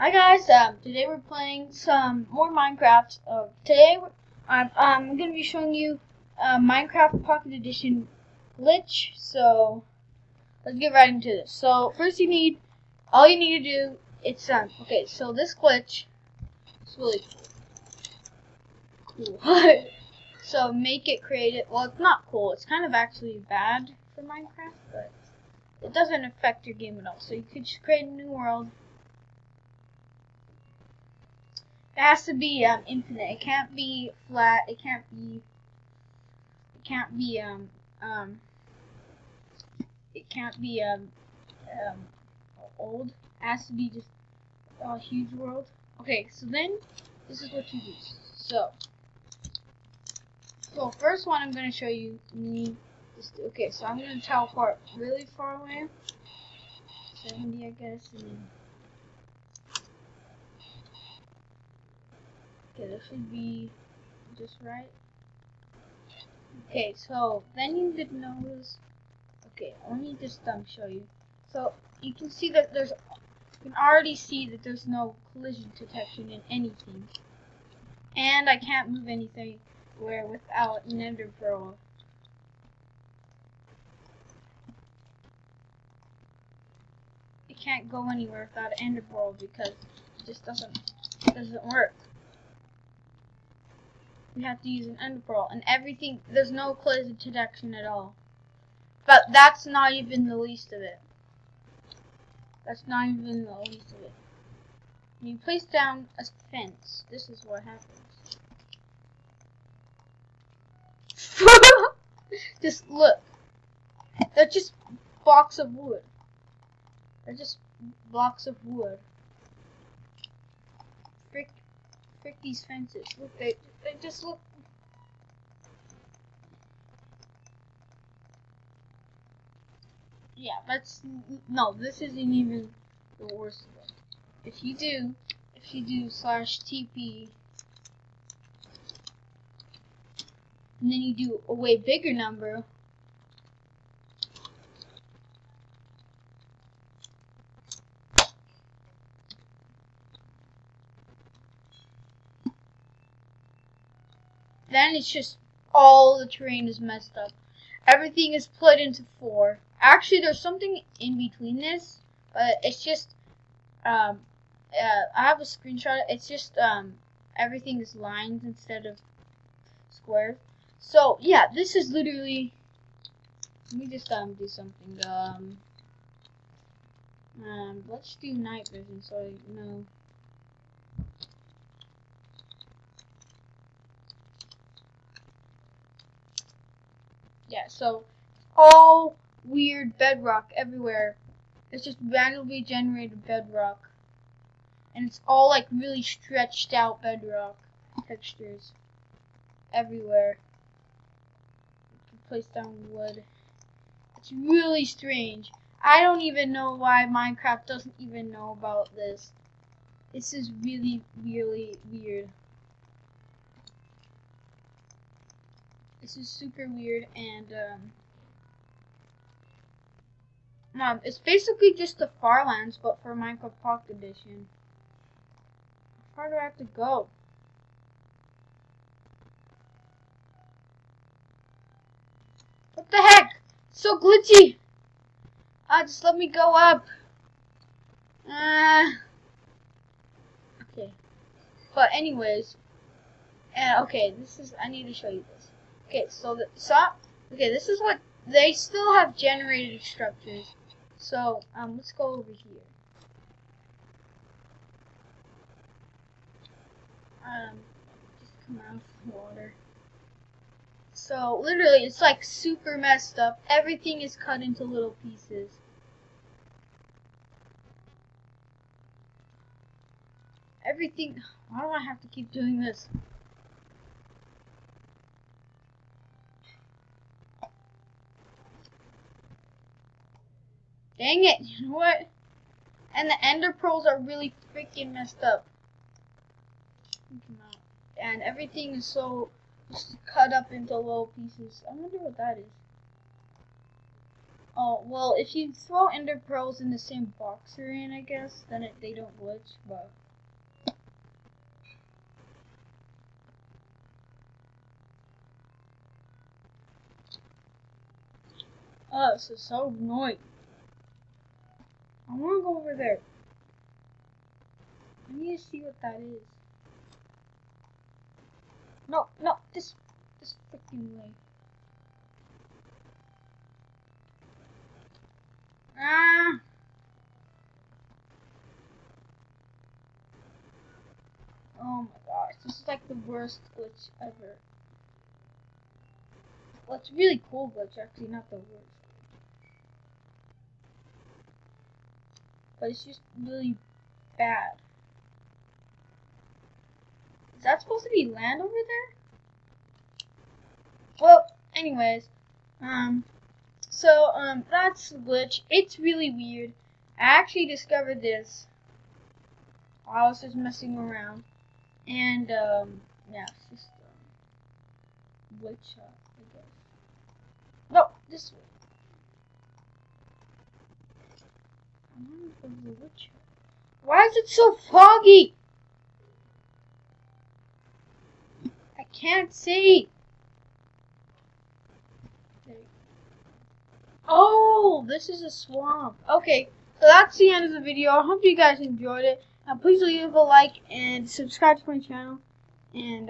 Hi guys, today we're playing some more Minecraft. I'm going to be showing you Minecraft Pocket Edition glitch, so let's get right into this. So first all you need to do, okay, so this glitch is really cool. So make it, create it, well it's not cool, it's kind of actually bad for Minecraft, but it doesn't affect your game at all. So you could just create a new world. It has to be infinite. It can't be flat. It can't be old. It has to be just a huge world. Okay, so then this is what you do. So first one I'm gonna show you. Okay, so I'm gonna teleport really far away. 70, I guess, and then okay, this should be just right. Okay, so then you could notice. Okay, let me just show you. So you can see that you can already see that there's no collision detection in anything, and I can't move anything without an ender pearl. It can't go anywhere without an ender pearl because it just doesn't work. We have to use an ender pearl, and everything, there's no collision detection at all. But that's not even the least of it. That's not even the least of it. When you place down a fence, this is what happens. Just look. They're just blocks of wood. They're just blocks of wood. Frick these fences. Look, they just look. Yeah, no, this isn't even the worst of it. If you do /TP, and then you do a way bigger number, then it's just all the terrain is messed up. Everything is split into 4. Actually, there's something in between this, but it's just I have a screenshot. It's just everything is lines instead of squares. So yeah, this is literally. Let me just do something. Let's do night vision so I know. Yeah, so all weird bedrock everywhere. It's just randomly generated bedrock. And it's all like really stretched out bedrock textures everywhere. You can place down wood. It's really strange. I don't even know why Minecraft doesn't even know about this. This is really, really weird. This is super weird, and it's basically just the Farlands, but for Minecraft Pocket Edition. How far do I have to go? What the heck? It's so glitchy. Just let me go up. Okay. But anyways, okay, I need to show you this. Okay, okay, this is what, they still have generated structures. So, let's go over here. Just come out of the water. So, literally, it's like super messed up. Everything is cut into little pieces. Everything, why do I have to keep doing this? Dang it, you know what? And the ender pearls are really freaking messed up. And everything is so just cut up into little pieces. I wonder what that is. Oh, well, if you throw ender pearls in the same box they're in, I guess, then they don't glitch, but... Oh, this is so annoying. I want to go over there. I need to see what that is. No, this freaking way. Ah! Oh my gosh, this is like the worst glitch ever. Well, it's really cool glitch, actually, not the worst. But it's just really bad. Is that supposed to be land over there? Well, anyways, that's the glitch. It's really weird. I actually discovered this while I was just messing around. And, yeah, it's just, glitch, I guess. No, this way. I want to go to the witch hut. Why is it so foggy? I can't see. Oh, this is a swamp. Okay, so that's the end of the video. I hope you guys enjoyed it. Please leave a like and subscribe to my channel. And,